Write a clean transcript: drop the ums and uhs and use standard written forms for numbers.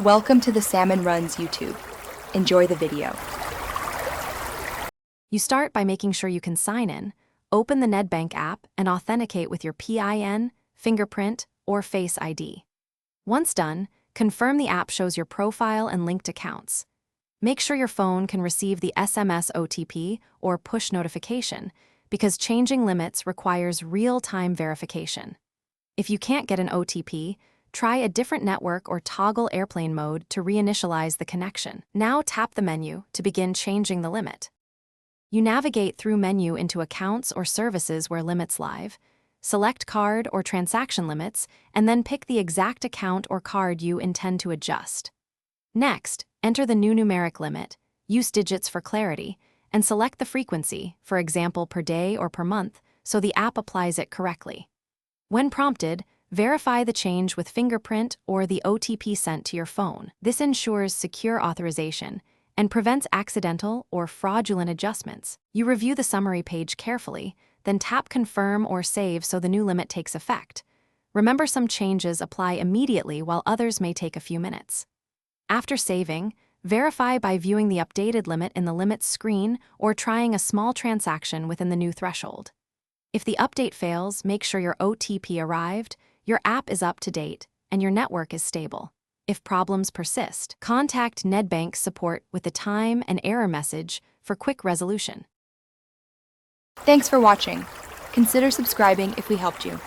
Welcome to the Salmon Runs YouTube. Enjoy the video. You start by making sure you can sign in, open the Nedbank app, and authenticate with your PIN, fingerprint, or Face ID. Once done, confirm the app shows your profile and linked accounts. Make sure your phone can receive the SMS OTP or push notification, because changing limits requires real-time verification. If you can't get an OTP, try a different network or toggle airplane mode to reinitialize the connection. Now tap the menu to begin changing the limit. You navigate through menu into accounts or services where limits live, select card or transaction limits, and then pick the exact account or card you intend to adjust. Next, enter the new numeric limit, use digits for clarity, and select the frequency, for example per day or per month, so the app applies it correctly. When prompted, verify the change with fingerprint or the OTP sent to your phone. This ensures secure authorization and prevents accidental or fraudulent adjustments. You review the summary page carefully, then tap Confirm or Save so the new limit takes effect. Remember, some changes apply immediately while others may take a few minutes. After saving, verify by viewing the updated limit in the limits screen or trying a small transaction within the new threshold. If the update fails, make sure your OTP arrived, your app is up to date, and your network is stable. If problems persist, contact Nedbank support with the time and error message for quick resolution. Thanks for watching. Consider subscribing if we helped you.